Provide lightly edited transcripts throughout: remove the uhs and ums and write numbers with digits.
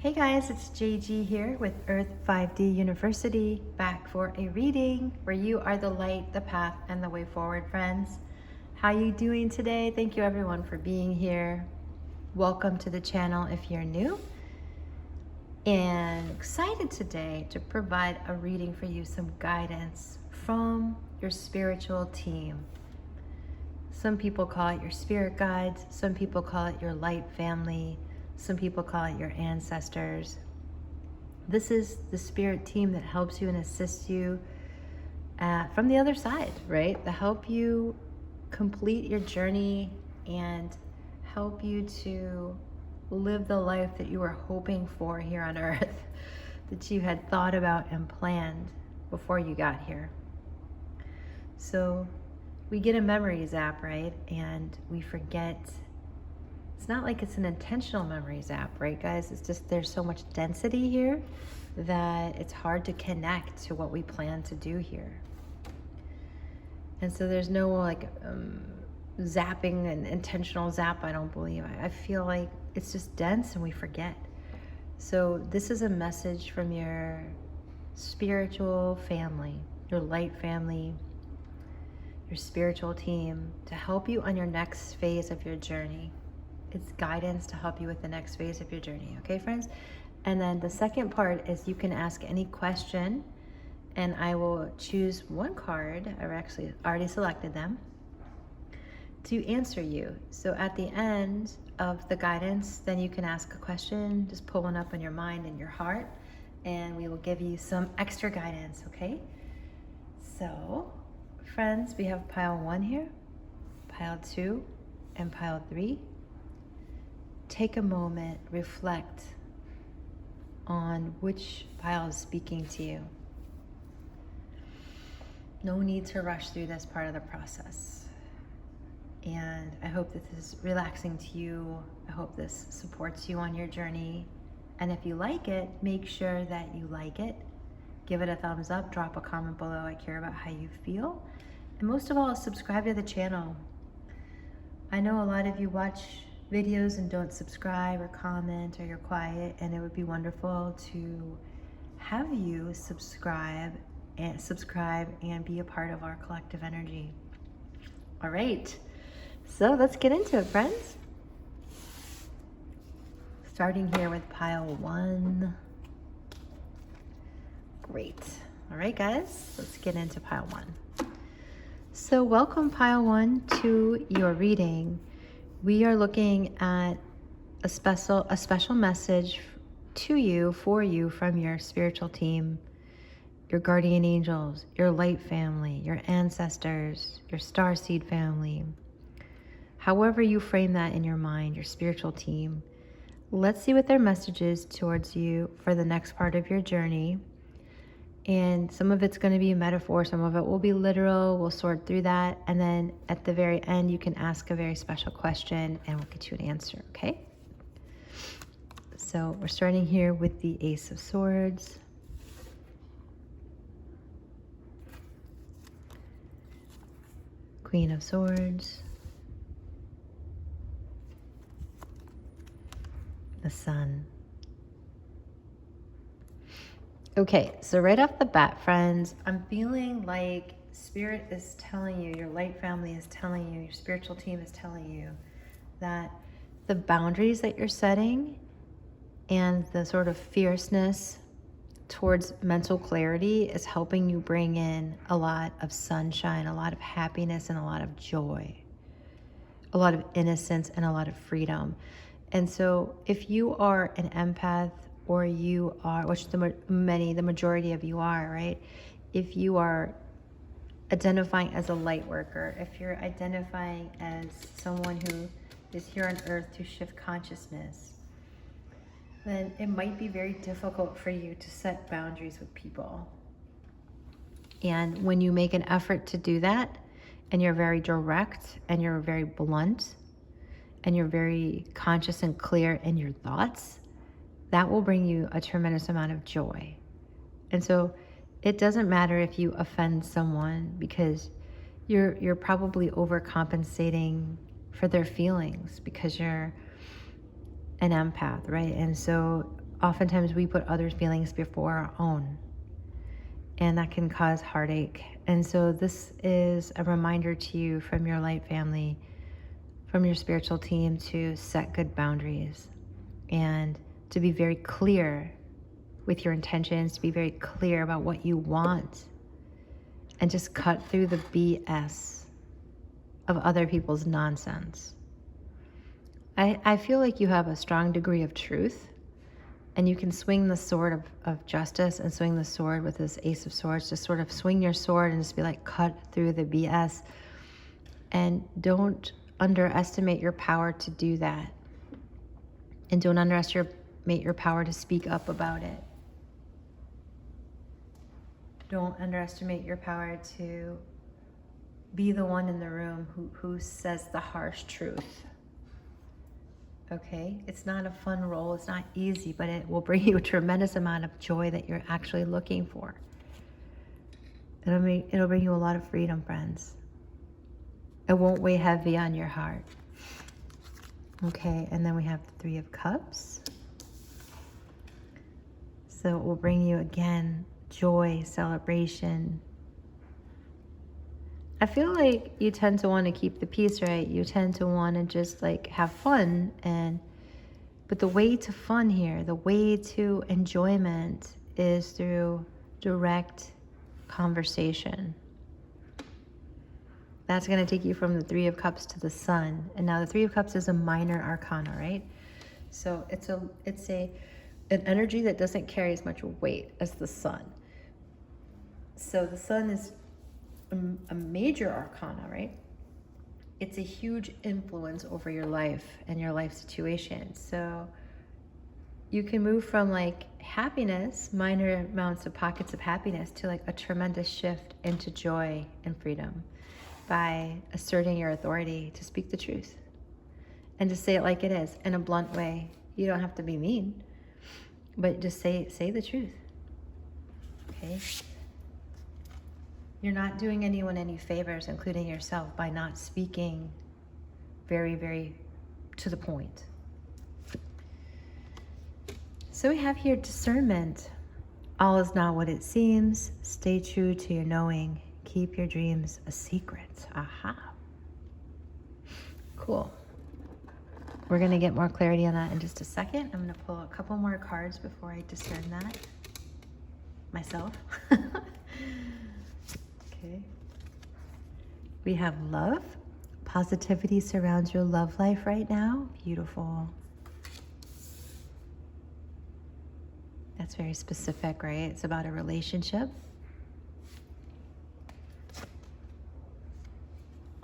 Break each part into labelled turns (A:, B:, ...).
A: Hey guys, it's JG here with Earth 5D University, back for a reading where you are the light, the path, and the way forward, friends. How you doing today? Thank you everyone for being here. Welcome to the channel if you're new. And excited today to provide a reading for you, some guidance from your spiritual team. Some people call it your spirit guides, some people call it your light family, some people call it your ancestors. This is the spirit team that helps you and assists you from the other side, right? To help you complete your journey and help you to live the life that you were hoping for here on earth, that you had thought about and planned before you got here. So we get a memory zap, right? And we forget. It's not like it's an intentional memory zap, right, guys? It's just there's so much density here that it's hard to connect to what we plan to do here. And so there's no zapping and intentional zap, I don't believe. I feel like it's just dense and we forget. So this is a message from your spiritual family, your light family, your spiritual team, to help you on your next phase of your journey. It's guidance to help you with the next phase of your journey, okay, friends? And then the second part is you can ask any question, and I will choose one card, I've actually already selected them, to answer you. So at the end of the guidance, then you can ask a question, just pull one up in your mind and your heart, and we will give you some extra guidance, okay? So, friends, we have pile 1 here, pile 2, and pile 3. Take a moment, reflect on which pile is speaking to you. No need to rush through this part of the process. And I hope that this is relaxing to you. I hope this supports you on your journey. And if you like it, make sure that you like it. Give it a thumbs up, drop a comment below. I care about how you feel. And most of all, subscribe to the channel. I know a lot of you watch videos and don't subscribe or comment, or you're quiet, and it would be wonderful to have you subscribe and be a part of our collective energy. All right, so let's get into it, friends. Starting here with pile 1. Great. All right, guys, let's get into pile 1. So welcome, pile 1, to your reading. We are looking at a special message to you, for you, from your spiritual team, your guardian angels, your light family, your ancestors, your starseed family. However you frame that in your mind, your spiritual team. Let's see what their message is towards you for the next part of your journey. And some of it's going to be a metaphor, some of it will be literal. We'll sort through that. And then at the very end, you can ask a very special question and we'll get you an answer, okay? So we're starting here with the Ace of Swords. Queen of Swords. The Sun. Okay, so right off the bat, friends, I'm feeling like Spirit is telling you, your light family is telling you, your spiritual team is telling you that the boundaries that you're setting and the sort of fierceness towards mental clarity is helping you bring in a lot of sunshine, a lot of happiness, and a lot of joy, a lot of innocence, and a lot of freedom. And so if you are an empath, or you are, which the majority of you are, right? If you are identifying as a light worker, if you're identifying as someone who is here on earth to shift consciousness, then it might be very difficult for you to set boundaries with people. And when you make an effort to do that, and you're very direct, and you're very blunt, and you're very conscious and clear in your thoughts, that will bring you a tremendous amount of joy. And so it doesn't matter if you offend someone, because you're probably overcompensating for their feelings because you're an empath, right? And so oftentimes we put others' feelings before our own, and that can cause heartache. And so this is a reminder to you from your light family, from your spiritual team, to set good boundaries and to be very clear with your intentions, to be very clear about what you want, and just cut through the BS of other people's nonsense. I feel like you have a strong degree of truth, and you can swing the sword of justice and swing the sword with this Ace of Swords. Just sort of swing your sword and just be like, cut through the BS. And don't underestimate your power to do that. And don't underestimate your power to speak up about it. Don't underestimate your power to be the one in the room who says the harsh truth. Okay? It's not a fun role. It's not easy, but it will bring you a tremendous amount of joy that you're actually looking for. It'll bring you a lot of freedom, friends. It won't weigh heavy on your heart. Okay, and then we have the Three of Cups. So it will bring you, again, joy, celebration. I feel like you tend to want to keep the peace, right? You tend to want to just like have fun, but the way to fun here, the way to enjoyment is through direct conversation. That's going to take you from the Three of Cups to the Sun. And now the Three of Cups is a minor arcana, right? So it's an energy that doesn't carry as much weight as the Sun. So the Sun is a major arcana, right? It's a huge influence over your life and your life situation. So you can move from like happiness, minor amounts of pockets of happiness, to like a tremendous shift into joy and freedom by asserting your authority to speak the truth and to say it like it is in a blunt way. You don't have to be mean, but just say the truth. Okay? You're not doing anyone any favors, including yourself, by not speaking very, very to the point. So we have here discernment. All is not what it seems. Stay true to your knowing. Keep your dreams a secret. Aha. Cool. We're going to get more clarity on that in just a second. I'm going to pull a couple more cards before I discern that myself. Okay. We have love. Positivity surrounds your love life right now. Beautiful. That's very specific, right? It's about a relationship.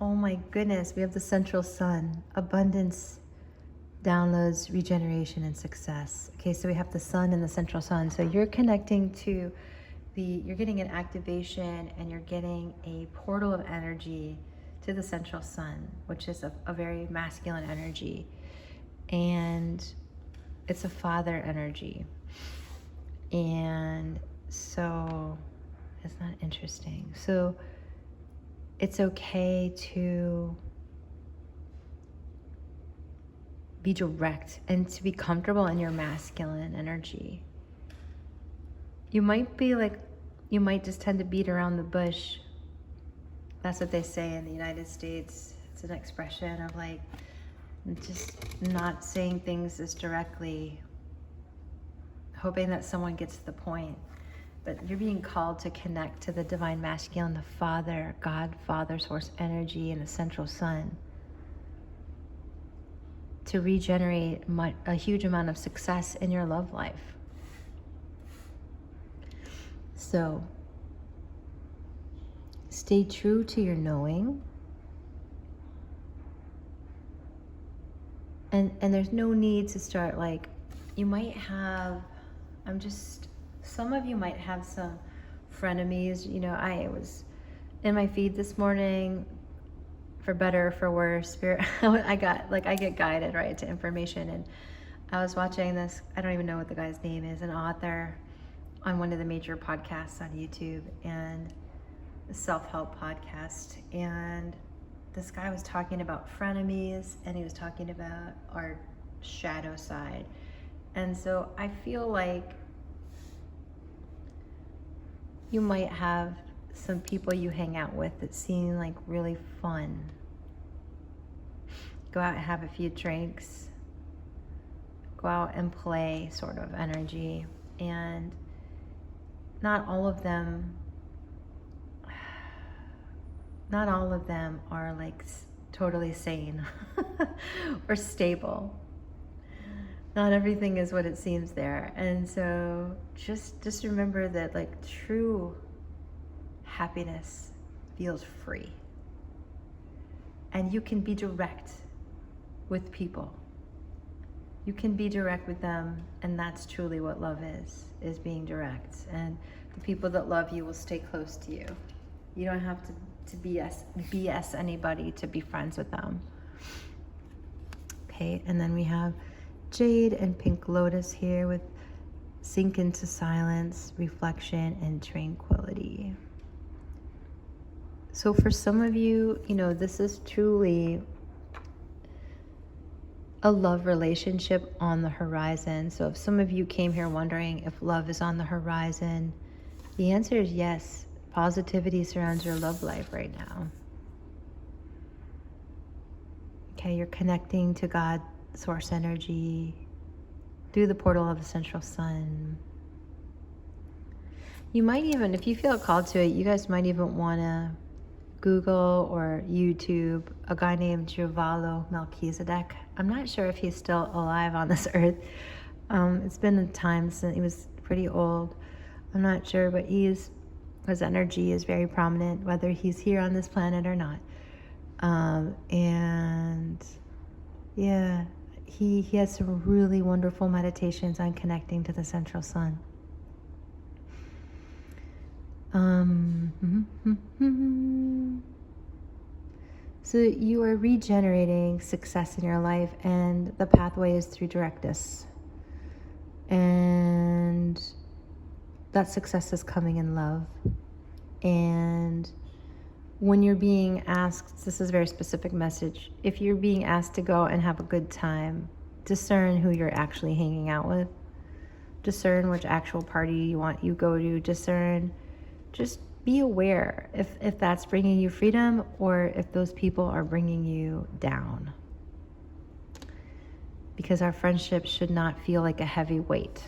A: Oh my goodness, we have the central sun. Abundance, downloads, regeneration, and success. Okay, so we have the sun and the central sun. So you're connecting to you're getting an activation, and you're getting a portal of energy to the central sun, which is a very masculine energy. And it's a father energy. And so, isn't that interesting? So it's okay to be direct and to be comfortable in your masculine energy. You might just tend to beat around the bush. That's what they say in the United States. It's an expression of like just not saying things as directly, hoping that someone gets to the point. But you're being called to connect to the divine masculine, the Father, God, Father, source energy, and the central sun, to regenerate a huge amount of success in your love life. So stay true to your knowing. And there's no need to start like, you might have, some of you might have some frenemies. You know, I was in my feed this morning, for better or for worse, I get guided, right, to information. And I was watching this, I don't even know what the guy's name is, an author on one of the major podcasts on YouTube, and a self-help podcast. And this guy was talking about frenemies, and he was talking about our shadow side. And so I feel like you might have some people you hang out with that seem like really fun. Go out and have a few drinks. Go out and play sort of energy. And not all of them are like totally sane or stable. Not everything is what it seems there. And so just remember that like true happiness feels free. And you can be direct with people. You can be direct with them, and that's truly what love is being direct. And the people that love you will stay close to you. You don't have to BS anybody to be friends with them. Okay, and then we have Jade and Pink Lotus here with sink into silence, reflection, and tranquility. So for some of you, this is truly a love relationship on the horizon. So if some of you came here wondering if love is on the horizon, the answer is yes. Positivity surrounds your love life right now. Okay, you're connecting to God, source energy, through the portal of the central sun. You might even, if you feel called to it, you guys might even want to Google or YouTube a guy named Juvalo Melchizedek. I'm not sure if he's still alive on this earth. It's been a time since he was pretty old. I'm not sure, but his energy is very prominent, whether he's here on this planet or not. And yeah, he has some really wonderful meditations on connecting to the central sun. So you are regenerating success in your life, and the pathway is through directness. And that success is coming in love. And when you're being asked, this is a very specific message, if you're being asked to go and have a good time, discern who you're actually hanging out with. Discern which actual party you go to. Discern, just be aware if that's bringing you freedom or if those people are bringing you down. Because our friendships should not feel like a heavy weight.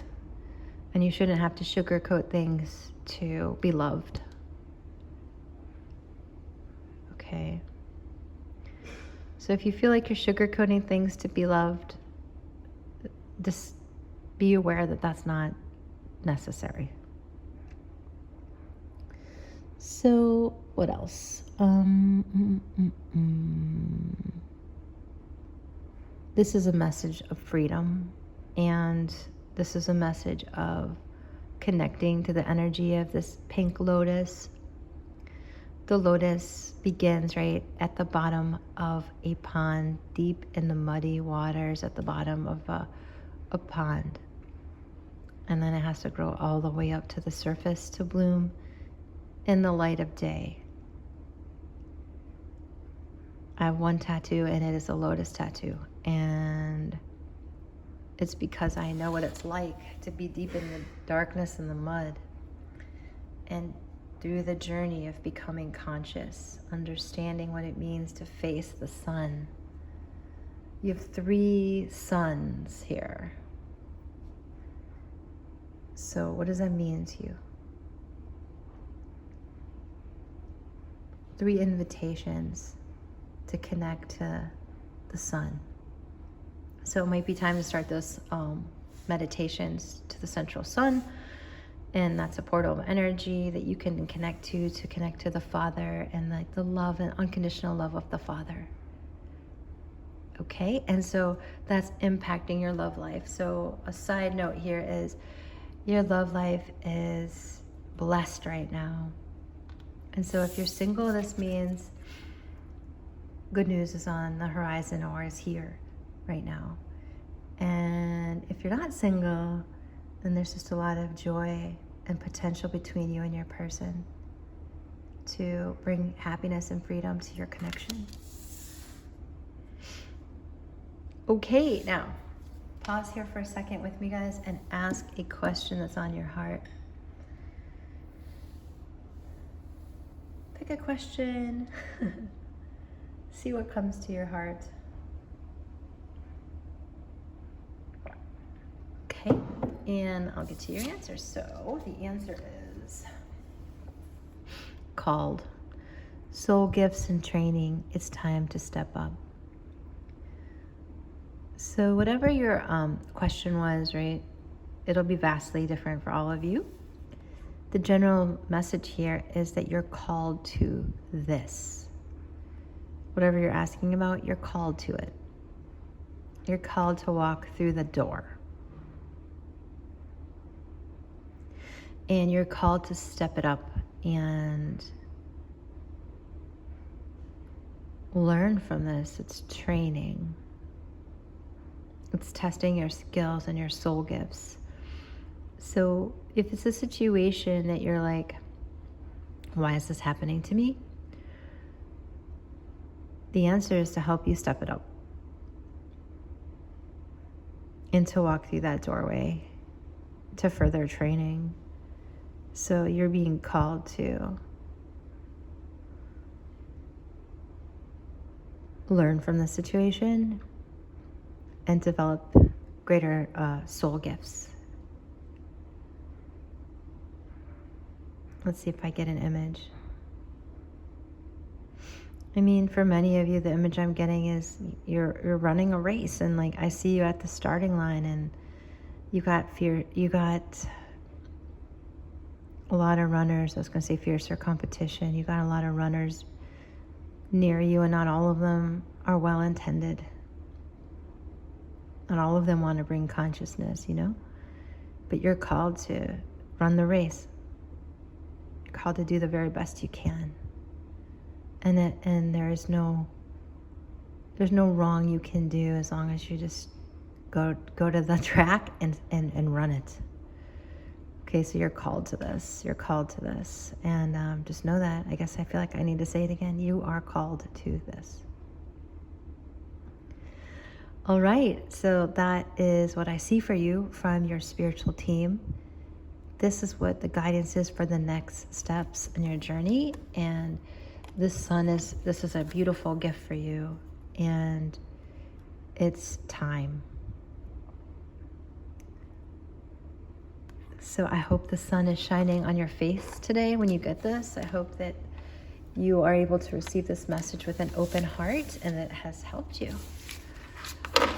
A: And you shouldn't have to sugarcoat things to be loved. Okay. So if you feel like you're sugarcoating things to be loved, just be aware that that's not necessary. So what else? This is a message of freedom, and this is a message of connecting to the energy of this pink lotus. The lotus begins right at the bottom of a pond, deep in the muddy waters at the bottom of a pond. And then it has to grow all the way up to the surface to bloom in the light of day. I have one tattoo, and it is a lotus tattoo. And it's because I know what it's like to be deep in the darkness and the mud. And through the journey of becoming conscious, understanding what it means to face the sun. You have 3 suns here. So what does that mean to you? 3 invitations to connect to the sun. So it might be time to start those meditations to the central sun. And that's a portal of energy that you can connect to the Father, and like the love and unconditional love of the Father. Okay, and so that's impacting your love life. So a side note here is your love life is blessed right now. And so if you're single, this means good news is on the horizon or is here right now. And if you're not single, then there's just a lot of joy and potential between you and your person to bring happiness and freedom to your connection. Okay, now, Pause here for a second with me, guys, and ask a question that's on your heart. Pick a question. See what comes to your heart. Okay, and I'll get to your answer. So the answer is called Soul Gifts and Training. It's time to step up. So whatever your question was, right, it'll be vastly different for all of you. The general message here is that you're called to this. Whatever you're asking about, you're called to it. You're called to walk through the door. And you're called to step it up and learn from this. It's training. It's testing your skills and your soul gifts. So if it's a situation that you're like, why is this happening to me? The answer is to help you step it up and to walk through that doorway to further training. So you're being called to learn from the situation and develop greater soul gifts. Let's see if I get an image. I mean, for many of you, the image I'm getting is you're running a race, and like I see you at the starting line, and you got fear. You got a lot of runners. I was going to say fiercer competition. You got a lot of runners near you, and not all of them are well intended. Not all of them want to bring consciousness, you know. But you're called to run the race. You're called to do the very best you can. And there's no wrong you can do as long as you just go to the track and run it. Okay, so you're called to this. You're called to this. And just know that. I guess I feel like I need to say it again. You are called to this. All right, so that is what I see for you from your spiritual team. This is what the guidance is for the next steps in your journey. And this is a beautiful gift for you. And it's time. So I hope the sun is shining on your face today when you get this. I hope that you are able to receive this message with an open heart and that it has helped you.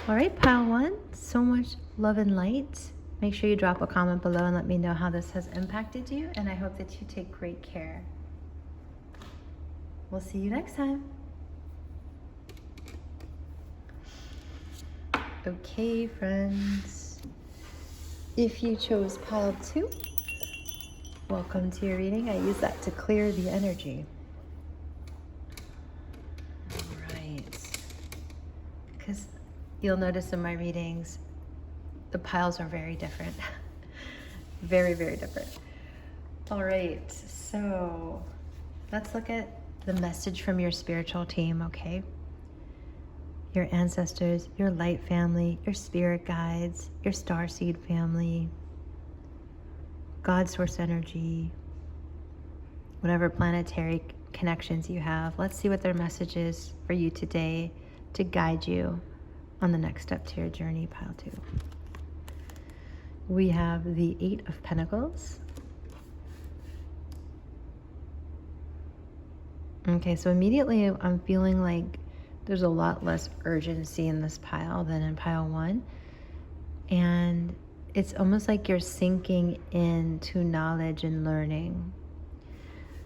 A: All right, pile one, so much love and light. Make sure you drop a comment below and let me know how this has impacted you. And I hope that you take great care. We'll see you next time. Okay, friends. If you chose pile 2, welcome to your reading. I use that to clear the energy. All right. Because you'll notice in my readings, the piles are very different. Very, very different. All right, so let's look at the message from your spiritual team, okay? Your ancestors, your light family, your spirit guides, your starseed family, God source energy, whatever planetary connections you have. Let's see what their message is for you today to guide you on the next step to your journey, pile 2. We have the 8 of Pentacles. Okay, so immediately I'm feeling like there's a lot less urgency in this pile than in pile 1. And it's almost like you're sinking into knowledge and learning.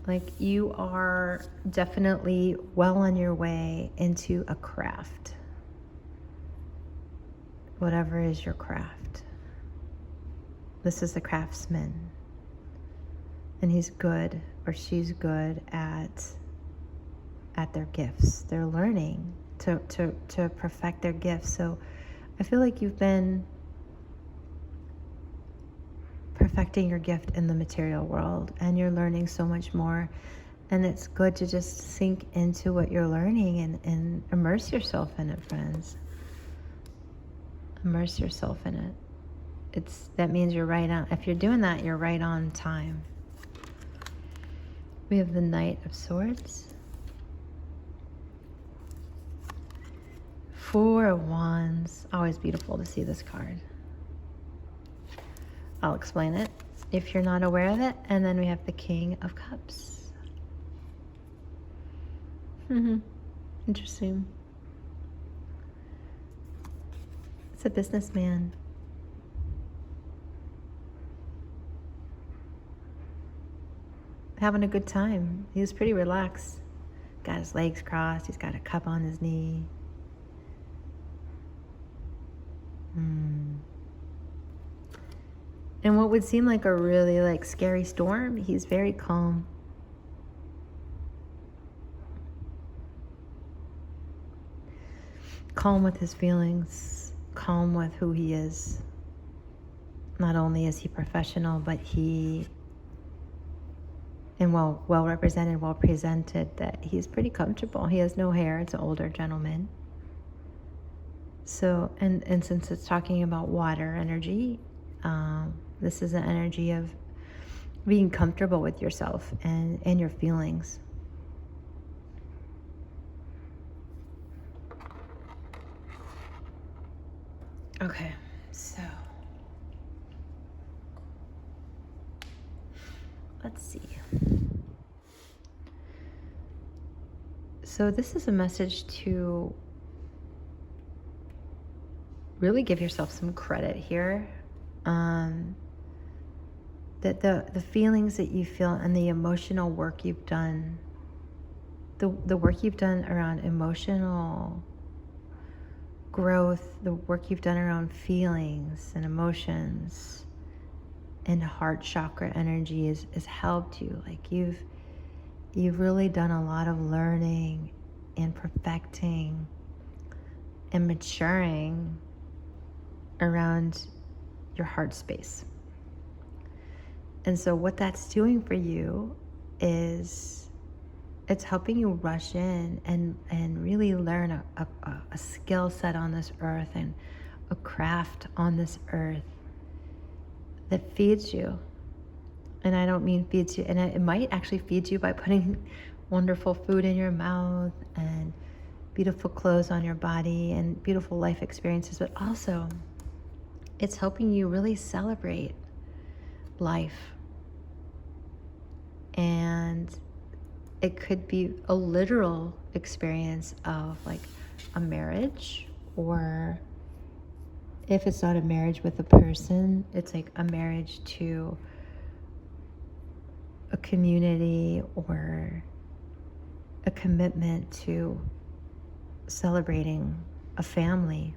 A: Like you are definitely well on your way into a craft. Whatever is your craft. This is the craftsman. And he's good or she's good at their gifts. They're learning to perfect their gifts. So I feel like you've been perfecting your gift in the material world and you're learning so much more. And it's good to just sink into what you're learning and immerse yourself in it, friends. Immerse yourself in it. That means you're right on. If you're doing that, you're right on time. We have the Knight of Swords. Four of Wands. Always beautiful to see this card. I'll explain it if you're not aware of it. And then we have the King of Cups. Interesting. It's a businessman. Having a good time. He was pretty relaxed. Got his legs crossed. He's got a cup on his knee. And what would seem like a really scary storm, he's very calm. Calm with his feelings, calm with who he is. Not only is he professional, but well represented, well presented, that he's pretty comfortable. He has no hair. It's an older gentleman. So, and since it's talking about water energy, this is an energy of being comfortable with yourself and your feelings. Okay, so let's see. So this is a message to really give yourself some credit here. That the feelings that you feel and the emotional work you've done, the work you've done around emotional growth, the work you've done around feelings and emotions and heart chakra energy has helped you. Like you've really done a lot of learning and perfecting and maturing around your heart space. And so what that's doing for you is it's helping you rush in and really learn a skill set on this earth and a craft on this earth that feeds you. And I don't mean feeds you, and it might actually feed you by putting wonderful food in your mouth and beautiful clothes on your body and beautiful life experiences, but also it's helping you really celebrate life. And it could be a literal experience of like a marriage, or if it's not a marriage with a person, it's like a marriage to a community or a commitment to celebrating a family.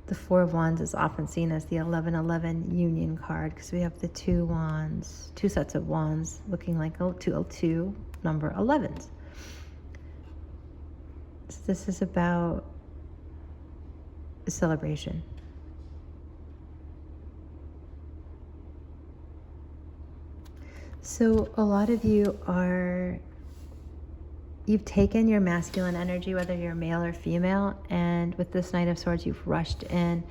A: The Four of Wands is often seen as the 1111 union card because we have the two wands, two sets of wands looking like two number 11s. So this is about a celebration. So a lot of you've taken your masculine energy, whether you're male or female, and with this Knight of Swords, you've rushed in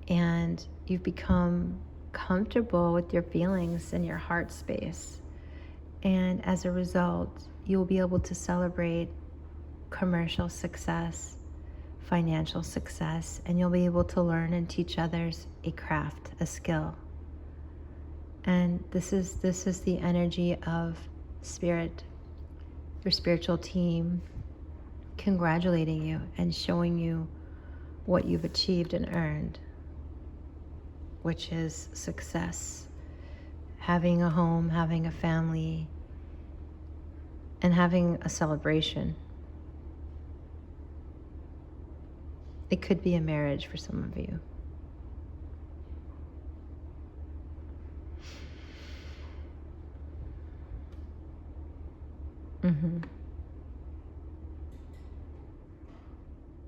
A: and you've become comfortable with your feelings and your heart space. And as a result, you'll be able to celebrate commercial success, financial success, and you'll be able to learn and teach others a craft, a skill. And this is the energy of spirit, your spiritual team congratulating you and showing you what you've achieved and earned, which is success, having a home, having a family, and having a celebration. It could be a marriage for some of you.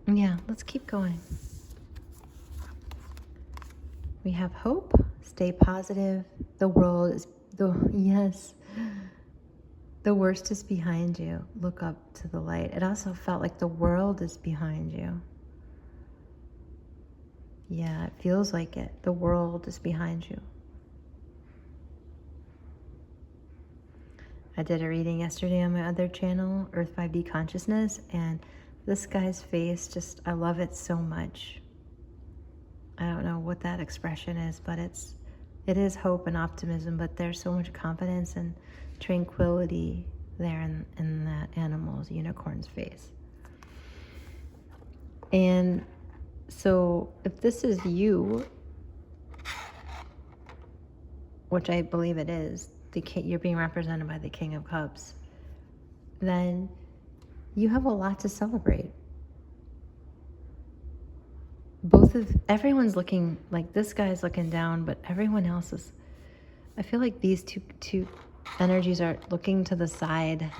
A: Yeah, let's keep going. We have hope. Stay positive. The worst is behind you. Look up to the light. It also felt like the world is behind you. Yeah, it feels like it. The world is behind you. I did a reading yesterday on my other channel, Earth 5D Consciousness, and this guy's face, just, I love it so much. I don't know what that expression is, but it is hope and optimism, but there's so much confidence and tranquility there in that animal's, unicorn's face. And so if this is you, which I believe it is, you're being represented by the King of Cups, then you have a lot to celebrate. Everyone's looking, like this guy's looking down, but everyone else is, I feel like these two energies are looking to the side.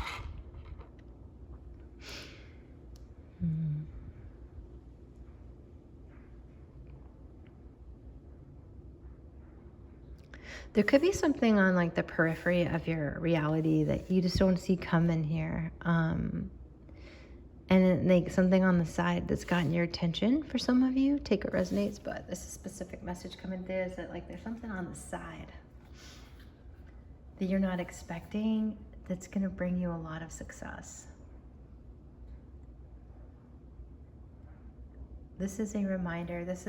A: There could be something on like the periphery of your reality that you just don't see coming here. And like something on the side that's gotten your attention for some of you. Take what resonates, but this is a specific message coming through, is that like there's something on the side that you're not expecting that's going to bring you a lot of success. This is a reminder. This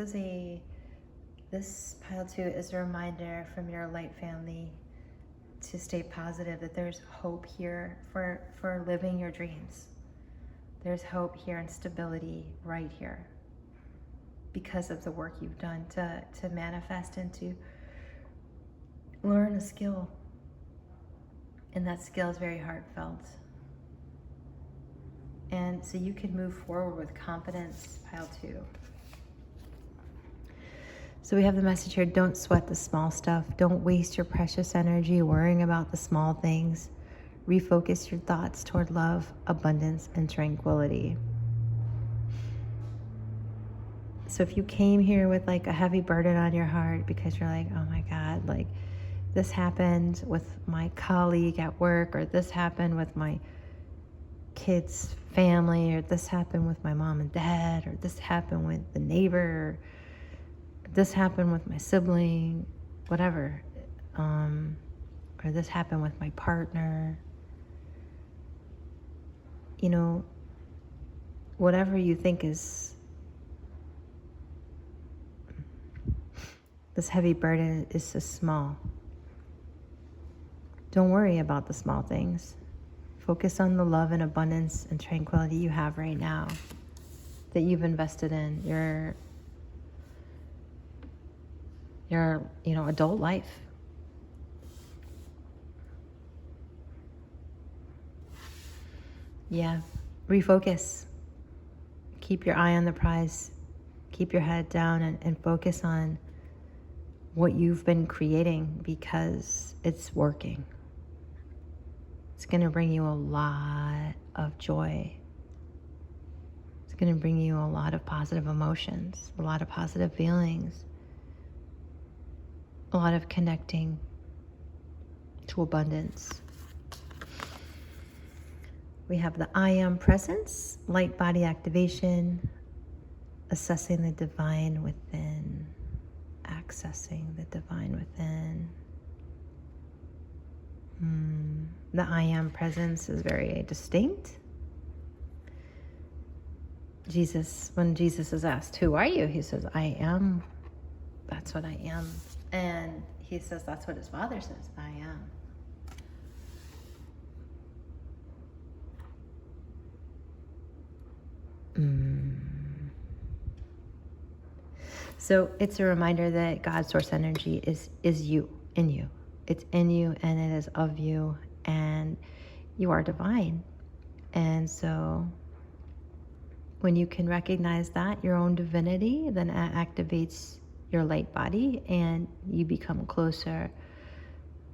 A: pile 2 is a reminder from your light family to stay positive, that there's hope here for living your dreams. There's hope here and stability right here because of the work you've done to manifest and to learn a skill. And that skill is very heartfelt. And so you can move forward with confidence, pile 2. So we have the message here, don't sweat the small stuff. Don't waste your precious energy worrying about the small things. Refocus your thoughts toward love, abundance, and tranquility. So if you came here with like a heavy burden on your heart because you're like, oh my God, like this happened with my colleague at work, or this happened with my kids' family, or this happened with my mom and dad, or this happened with the neighbor, or this happened with my sibling, whatever, or this happened with my partner. You know, whatever you think is this heavy burden is so small. Don't worry about the small things. Focus on the love and abundance and tranquility you have right now that you've invested in your adult life. Yeah, refocus. Keep your eye on the prize. Keep your head down and focus on what you've been creating, because it's working. It's going to bring you a lot of joy. It's going to bring you a lot of positive emotions, a lot of positive feelings, a lot of connecting to abundance. We have the I Am Presence, light body activation, assessing the divine within, accessing the divine within. The I Am Presence is very distinct. When Jesus is asked, who are you? He says, I am. That's what I am. And he says that's what his Father says, I am. So it's a reminder that God's source energy is you, in you. It's in you and it is of you, and you are divine. And so when you can recognize that, your own divinity, then it activates your light body and you become closer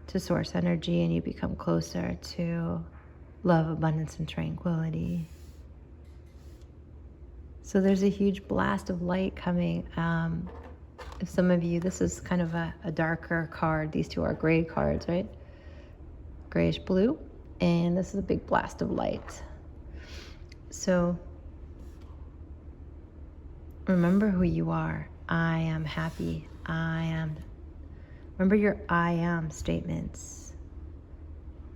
A: to source energy, and you become closer to love, abundance, and tranquility. So there's a huge blast of light coming. If some of you, this is kind of a darker card. These two are gray cards, right? Grayish blue. And this is a big blast of light. So remember who you are. I am happy. I am. Remember your I am statements.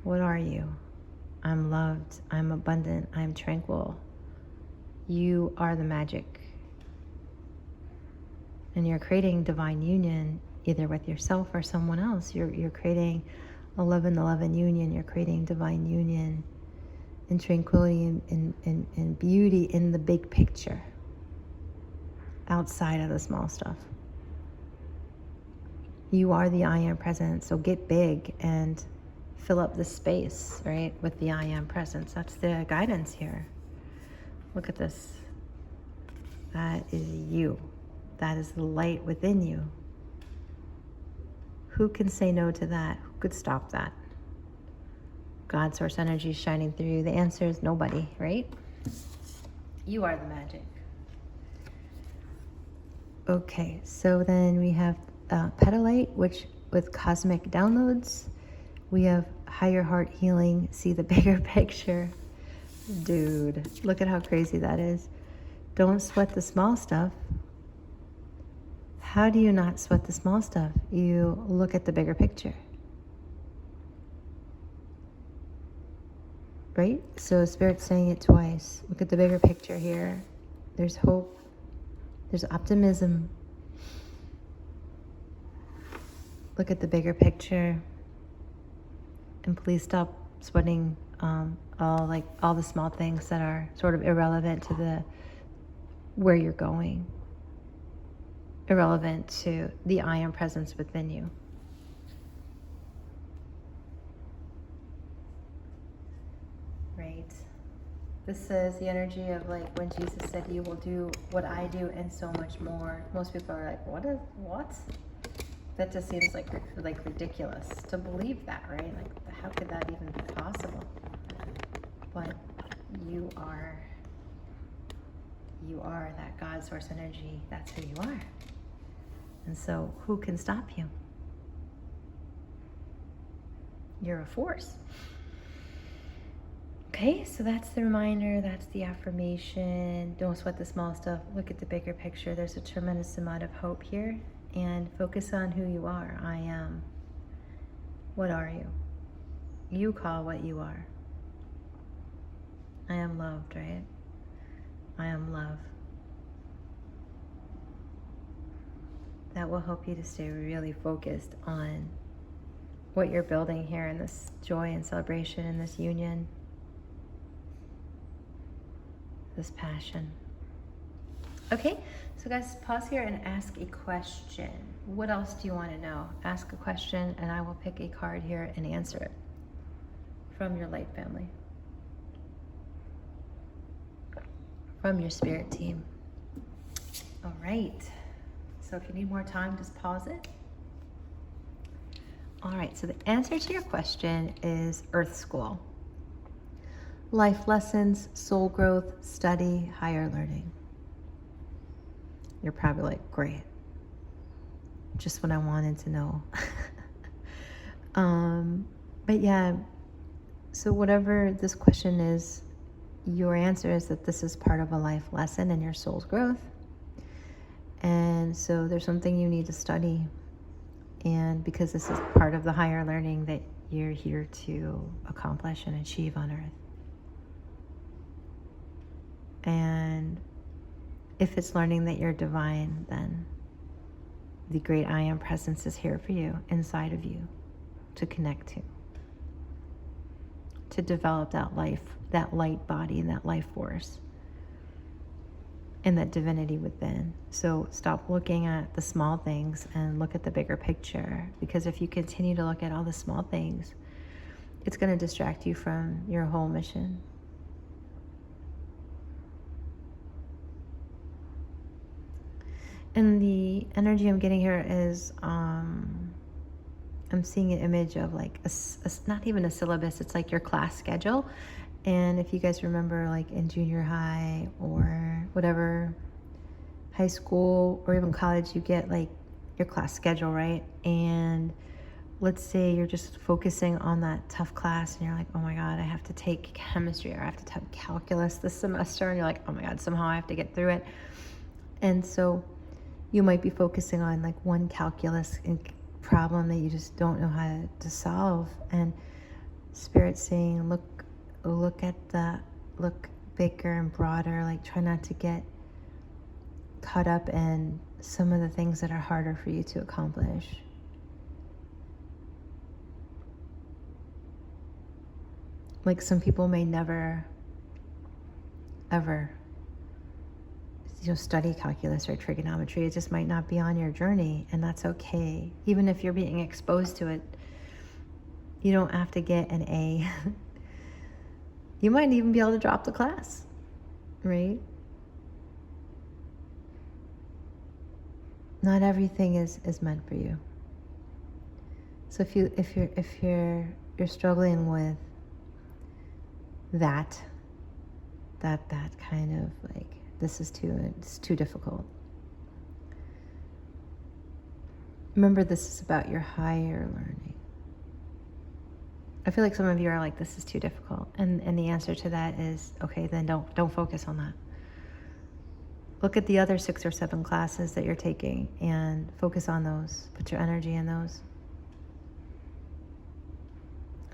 A: What are you? I'm loved. I'm abundant. I'm tranquil. You are the magic. And you're creating divine union either with yourself or someone else. You're creating a 11-11 union. You're creating divine union and tranquility and beauty in the big picture, outside of the small stuff. You are the I am presence, so get big and fill up the space, right, with the I am presence. That's the guidance here. Look at this. That is you. That is the light within you. Who can say no to that? Who could stop that? God source energy shining through you. The answer is nobody, right? You are the magic. Okay, so then we have Petalite, which with cosmic downloads. We have higher heart healing, see the bigger picture. Dude, look at how crazy that is. Don't sweat the small stuff. How do you not sweat the small stuff? You look at the bigger picture. Right? So Spirit's saying it twice. Look at the bigger picture here. There's hope. There's optimism. Look at the bigger picture. And please stop sweating all the small things that are sort of irrelevant to where you're going. Irrelevant to the I am presence within you. Right? This is the energy of like when Jesus said, "You will do what I do and so much more." Most people are like, what? That just seems like ridiculous to believe that, right? Like, how could that even be possible? But you are that God source energy. That's who you are. And so who can stop you? You're a force. Okay, so that's the reminder, that's the affirmation. Don't sweat the small stuff. Look at the bigger picture. There's a tremendous amount of hope here. And focus on who you are. I am. What are you? You call what you are. I am loved, right? I am love. That will help you to stay really focused on what you're building here in this joy and celebration and this union, this passion. Okay, so guys, pause here and ask a question. What else do you want to know? Ask a question and I will pick a card here and answer it from your light family, from your spirit team. All right, so if you need more time, just pause it. All right, so the answer to your question is Earth School. Life lessons, soul growth, study, higher learning. You're probably like, great. Just what I wanted to know. But yeah, so whatever this question is, your answer is that this is part of a life lesson in your soul's growth. And so there's something you need to study. And because this is part of the higher learning that you're here to accomplish and achieve on Earth. And if it's learning that you're divine, then the great I am presence is here for you, inside of you, to connect to develop that life, that light body and that life force and that divinity within. So stop looking at the small things and look at the bigger picture, because if you continue to look at all the small things, it's going to distract you from your whole mission. And the energy I'm getting here is, I'm seeing an image of like, not even a syllabus, it's like your class schedule. And if you guys remember, like in junior high or whatever, high school or even college, you get like your class schedule, right? And let's say you're just focusing on that tough class and you're like, oh my God, I have to take chemistry or I have to take calculus this semester. And you're like, oh my God, somehow I have to get through it. And so You might be focusing on like one calculus problem that you just don't know how to solve, and Spirit's saying, look bigger and broader. Like, try not to get caught up in some of the things that are harder for you to accomplish. Like, some people may never, ever, study calculus or trigonometry. It just might not be on your journey, and that's okay. Even if you're being exposed to it, you don't have to get an A. You might even be able to drop the class, right? Not everything is meant for you. So if you're struggling with that kind of like, it's too difficult. Remember, this is about your higher learning. I feel like some of you are like, this is too difficult. And the answer to that is, okay, then don't focus on that. Look at the other 6 or 7 classes that you're taking and focus on those. Put your energy in those.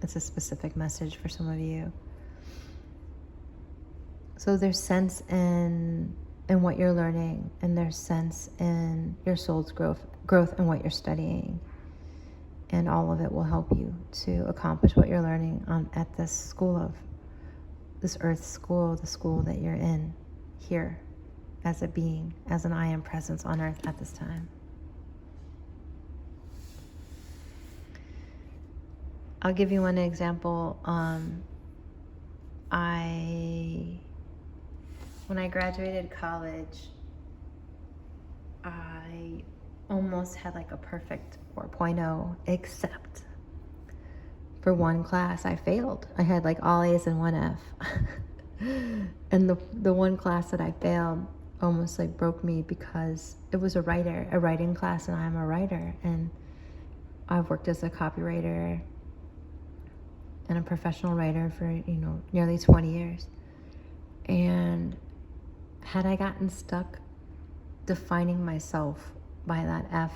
A: It's a specific message for some of you. So there's sense in what you're learning, and there's sense in your soul's growth and what you're studying. And all of it will help you to accomplish what you're learning at this earth school, the school that you're in here as a being, as an I am presence on earth at this time. I'll give you one example. When I graduated college, I almost had like a perfect 4.0, except for one class I failed. I had like all A's and one F. And the one class that I failed almost like broke me, because it was a writing class, and I'm a writer, and I've worked as a copywriter and a professional writer for nearly 20 years. And had I gotten stuck defining myself by that F,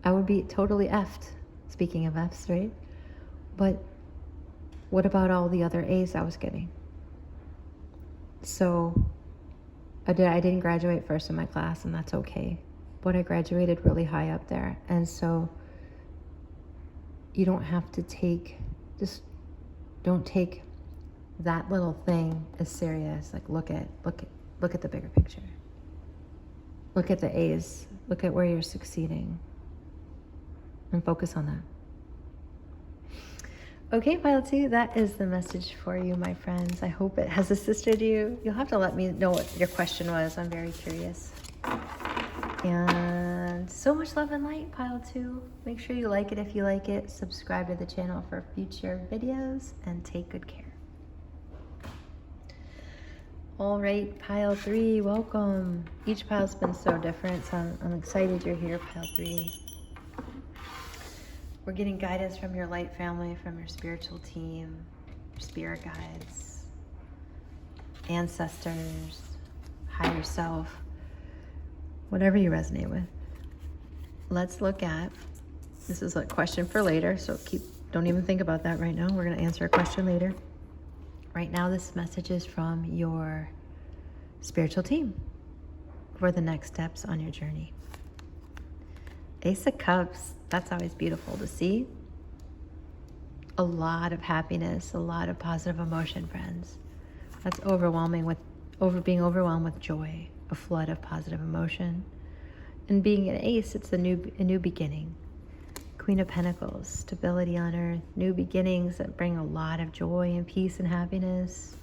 A: I would be totally F'd. Speaking of F's, right? But what about all the other A's I was getting? So I didn't graduate first in my class, and that's okay. But I graduated really high up there. And so you don't have to don't take that little thing as serious. Like, look at the bigger picture. Look at the A's. Look at where you're succeeding, and focus on that. Okay, Pile 2, that is the message for you, my friends. I hope it has assisted you. You'll have to let me know what your question was. I'm very curious. And so much love and light, Pile 2. Make sure you like it if you like it. Subscribe to the channel for future videos, and take good care. All right, Pile 3, welcome. Each pile's been so different, so I'm excited you're here, Pile 3. We're getting guidance from your light family, from your spiritual team, your spirit guides, ancestors, higher self, whatever you resonate with. Let's look at, this is a question for later, so don't even think about that right now. We're going to answer a question later. Right now, this message is from your spiritual team for the next steps on your journey. Ace of Cups, that's always beautiful to see. A lot of happiness, a lot of positive emotion, friends. That's being overwhelmed with joy, a flood of positive emotion. And being an ace, it's a new beginning. Queen of Pentacles, stability on earth, new beginnings that bring a lot of joy and peace and happiness.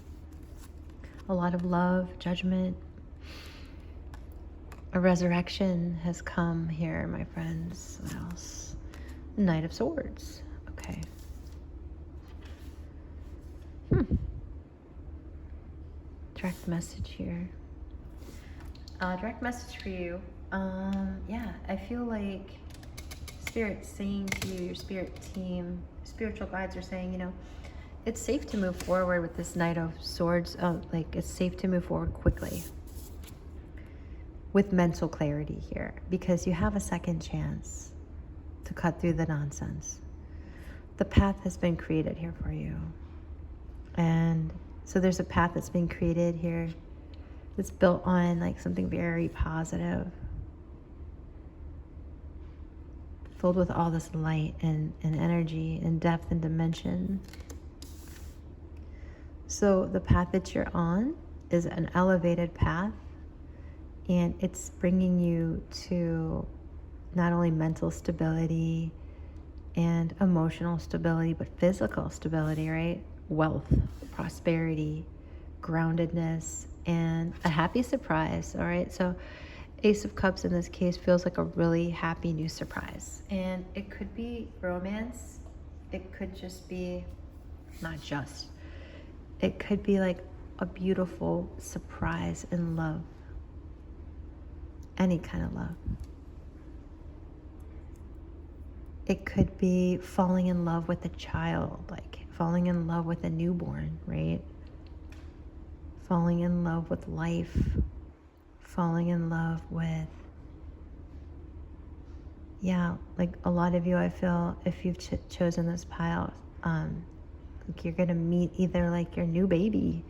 A: A lot of love, judgment. A resurrection has come here, my friends. What else? Knight of Swords. Okay. Direct message here. Direct message for you. Yeah, I feel like Spirit's saying to you, your spirit team, spiritual guides are saying, it's safe to move forward with this Knight of Swords. Like, it's safe to move forward quickly. with mental clarity here, because you have a second chance to cut through the nonsense. The path has been created here for you. And so there's a path that's been created here that's built on like something very positive, filled with all this light and energy and depth and dimension. So the path that you're on is an elevated path, and it's bringing you to not only mental stability and emotional stability, but physical stability, right? Wealth, prosperity, groundedness, and a happy surprise, all right? So Ace of Cups in this case feels like a really happy new surprise. And it could be romance. It could just be, not just, it could be like a beautiful surprise in love. Any kind of love. It could be falling in love with a child, like falling in love with a newborn, right? Falling in love with life. Falling in love with, like a lot of you, I feel, if you've chosen this pile, like you're gonna meet either like your new baby,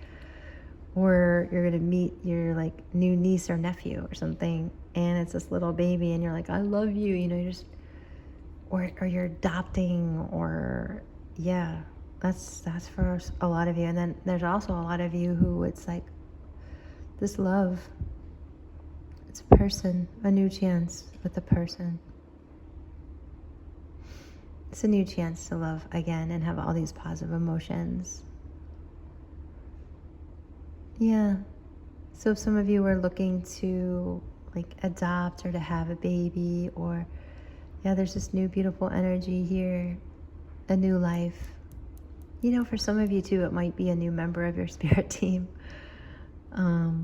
A: or you're gonna meet your like new niece or nephew or something, and it's this little baby, and you're like, I love you, you're just, or you're adopting, or that's for a lot of you. And then there's also a lot of you who it's like this love. It's a person, a new chance with a person. It's a new chance to love again and have all these positive emotions. So if some of you are looking to like adopt or to have a baby, or there's this new beautiful energy here, a new life. For some of you too, it might be a new member of your spirit team. Now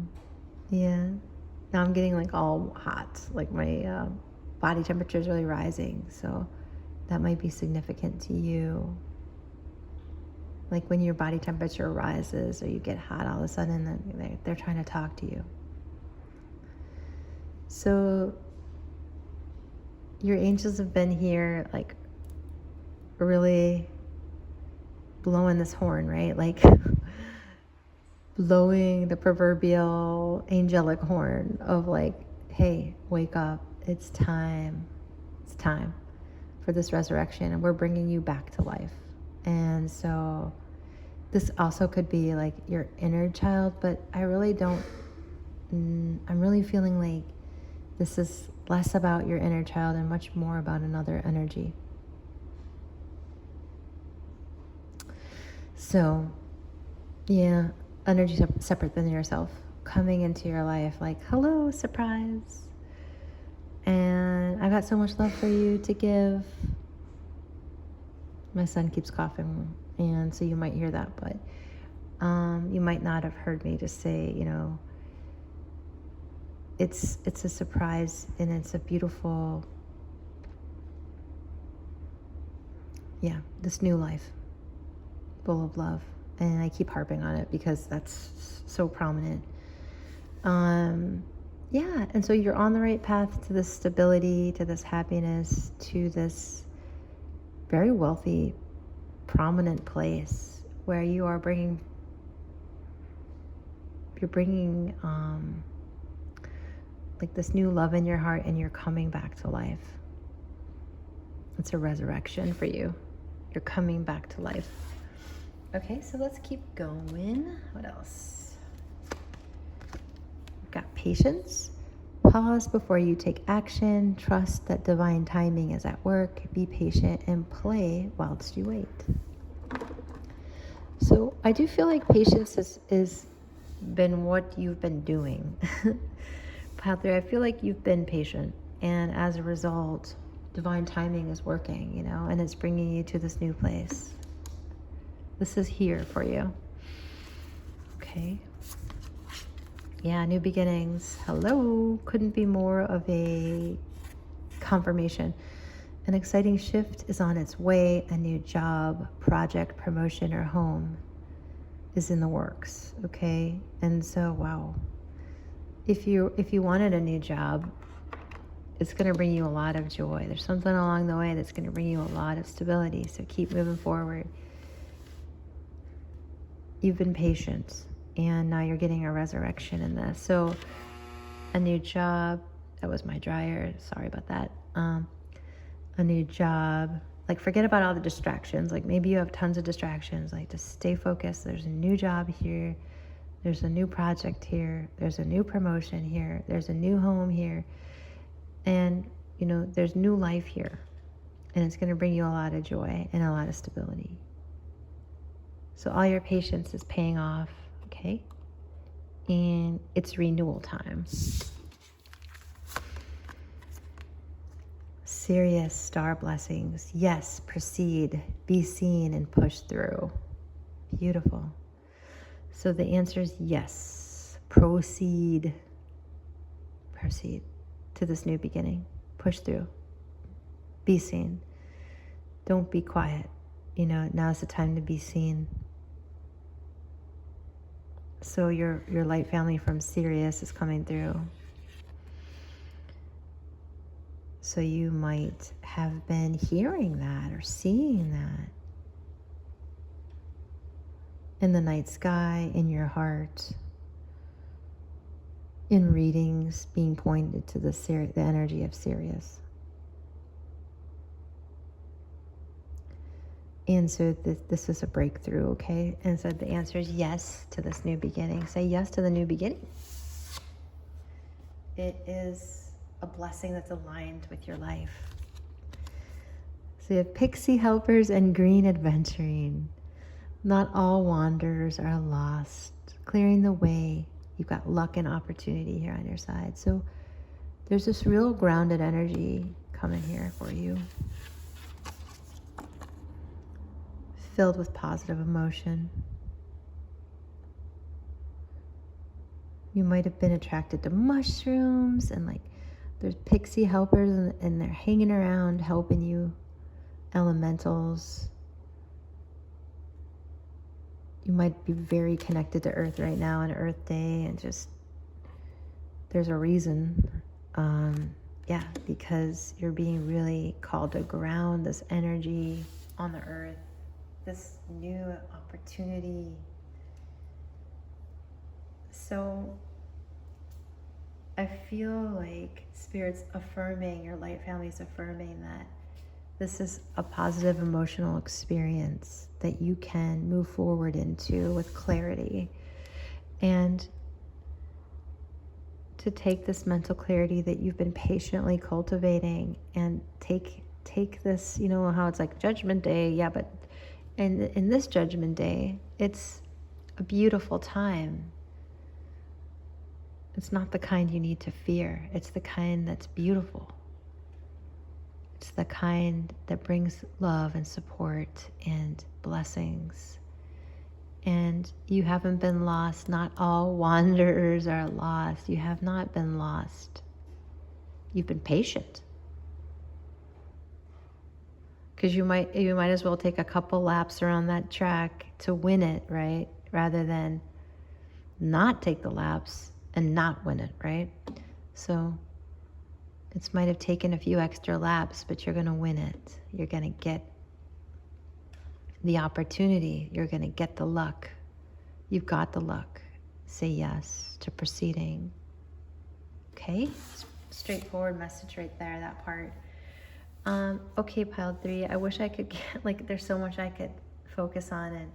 A: I'm getting like all hot, like my body temperature is really rising, so that might be significant to you. Like when your body temperature rises or you get hot all of a sudden, then they're trying to talk to you. So your angels have been here, like really blowing this horn, right? Like blowing the proverbial angelic horn of like, hey, wake up, it's time for this resurrection, and we're bringing you back to life. And so this also could be like your inner child, but I'm really feeling like this is less about your inner child and much more about another energy. So energy separate than yourself coming into your life, like, hello, surprise, and I've got so much love for you to give. My son keeps coughing, and so you might hear that, but you might not have heard me just say, it's a surprise, and it's a beautiful, this new life full of love. And I keep harping on it because that's so prominent. And so you're on the right path to this stability, to this happiness, to this very wealthy, prominent place where you are bringing like this new love in your heart, and you're coming back to life. It's a resurrection for you. You're coming back to life. Okay, so let's keep going. What else? We've got patience. Pause before you take action. Trust that divine timing is at work. Be patient and play whilst you wait. So I do feel like patience is been what you've been doing. Out there, I feel like you've been patient, and as a result, divine timing is working, and it's bringing you to this new place. This is here for you. Okay. New beginnings. Hello. Couldn't be more of a confirmation. An exciting shift is on its way. A new job, project, promotion, or home is in the works. Okay. And so, wow. if you wanted a new job, it's going to bring you a lot of joy. There's something along the way that's going to bring you a lot of stability. So keep moving forward. You've been patient, and now you're getting a resurrection in this. So a new job, that was my dryer, sorry about that. A new job, like forget about all the distractions. Like maybe you have tons of distractions, like just stay focused. There's a new job here. There's a new project here. There's a new promotion here. There's a new home here. And, you know, there's new life here. And it's going to bring you a lot of joy and a lot of stability. So all your patience is paying off, okay? And it's renewal time. Serious star blessings. Yes, proceed, be seen, and push through. Beautiful. So the answer is yes. Proceed. Proceed to this new beginning. Push through. Be seen. Don't be quiet. You know, now's the time to be seen. So your light family from Sirius is coming through. So you might have been hearing that or seeing that in the night sky, in your heart, in readings being pointed to the energy of Sirius. And so this is a breakthrough, okay? And so the answer is yes to this new beginning. Say yes to the new beginning. It is a blessing that's aligned with your life. So you have pixie helpers and green adventuring. Not all wanderers are lost. Clearing the way. You've got luck and opportunity here on your side. So there's this real grounded energy coming here for you. Filled with positive emotion. You might have been attracted to mushrooms and like there's pixie helpers and they're hanging around helping you. Elementals. You might be very connected to Earth right now on Earth Day and just there's a reason. Because you're being really called to ground this energy on the Earth. This new opportunity. So I feel like Spirit's affirming, your light family is affirming that this is a positive emotional experience that you can move forward into with clarity. And to take this mental clarity that you've been patiently cultivating and take this, you know how it's like Judgment Day, but in this Judgment Day, it's a beautiful time. It's not the kind you need to fear. It's the kind that's beautiful. It's the kind that brings love and support and blessings. And you haven't been lost. Not all wanderers are lost. You have not been lost. You've been patient. Because you might as well take a couple laps around that track to win it, right? Rather than not take the laps and not win it, right? So it might have taken a few extra laps, but you're going to win it. You're going to get the opportunity. You're going to get the luck. You've got the luck. Say yes to proceeding. Okay? Straightforward message right there, that part. Okay, pile 3. I wish I could get, there's so much I could focus on,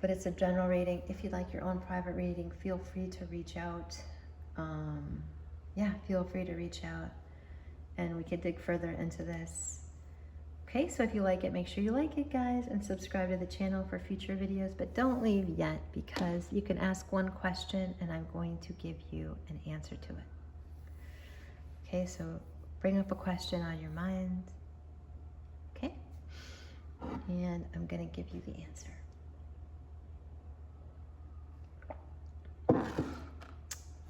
A: but it's a general reading. If you'd like your own private reading, feel free to reach out. Feel free to reach out, and we could dig further into this. Okay, so if you like it, make sure you like it, guys, and subscribe to the channel for future videos, but don't leave yet, because you can ask one question, and I'm going to give you an answer to it. Okay, so bring up a question on your mind, okay? And I'm going to give you the answer.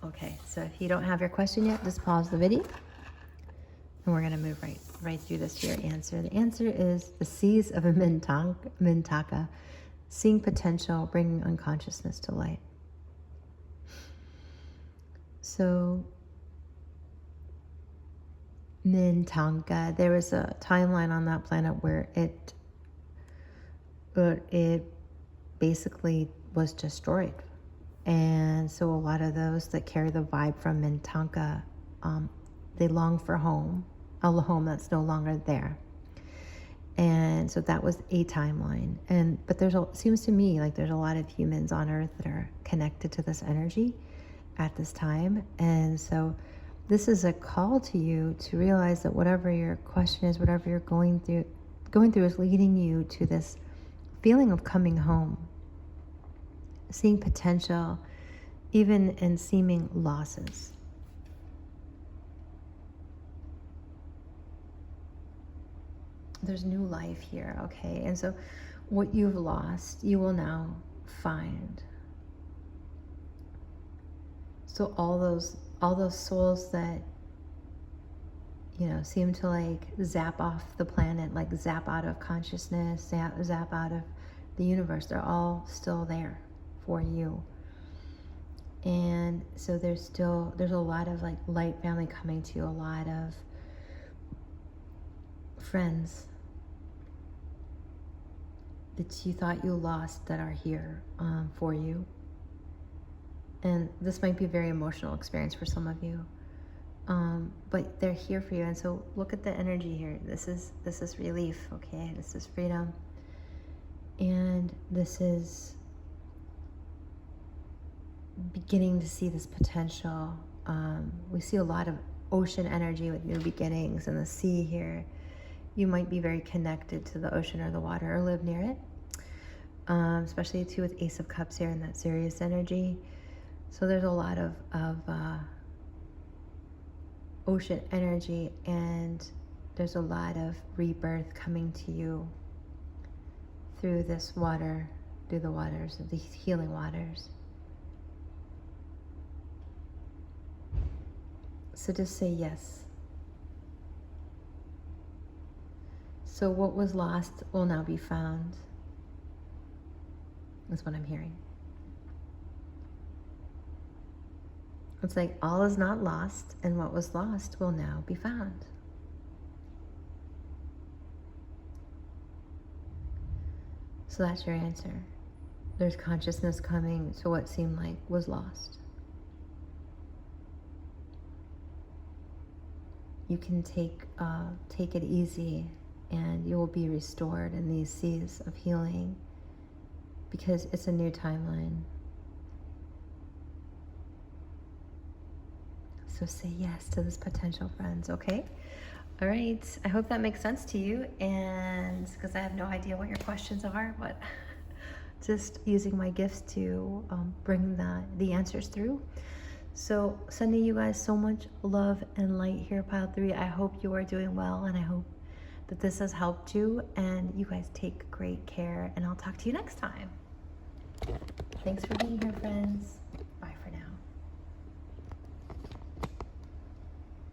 A: Okay, so if you don't have your question yet, just pause the video. And we're going to move right through this to your answer. The answer is the seas of a Mintaka, seeing potential, bringing unconsciousness to light. So Mintanka, there was a timeline on that planet where it basically was destroyed. And so a lot of those that carry the vibe from Mintanka, they long for home, a home that's no longer there. And so that was a timeline. But seems to me like there's a lot of humans on Earth that are connected to this energy at this time. And so this is a call to you to realize that whatever your question is, whatever you're going through is leading you to this feeling of coming home, seeing potential, even in seeming losses. There's new life here, okay? And so what you've lost, you will now find. So all those souls that, seem to like zap off the planet, like zap out of consciousness, zap out of the universe, they're all still there for you. And so there's a lot of like light family coming to you, a lot of friends that you thought you lost that are here for you. And this might be a very emotional experience for some of you, but they're here for you. And so look at the energy here. This is relief, okay? This is freedom, and this is beginning to see this potential. We see a lot of ocean energy with new beginnings, and the sea here. You might be very connected to the ocean or the water or live near it, especially too with Ace of Cups here and that serious energy. So there's a lot of ocean energy, and there's a lot of rebirth coming to you through this water, through the waters, the healing waters. So just say yes. So what was lost will now be found. That's what I'm hearing. It's like all is not lost, and what was lost will now be found. So that's your answer. There's consciousness coming to what seemed like was lost. You can take it easy, and you will be restored in these seas of healing, because it's a new timeline. So say yes to this potential, friends, okay? All right, I hope that makes sense to you, and because I have no idea what your questions are, but just using my gifts to bring the answers through. So sending you guys so much love and light here, Pile 3. I hope you are doing well, and I hope that this has helped you, and you guys take great care, and I'll talk to you next time. Thanks for being here, friends.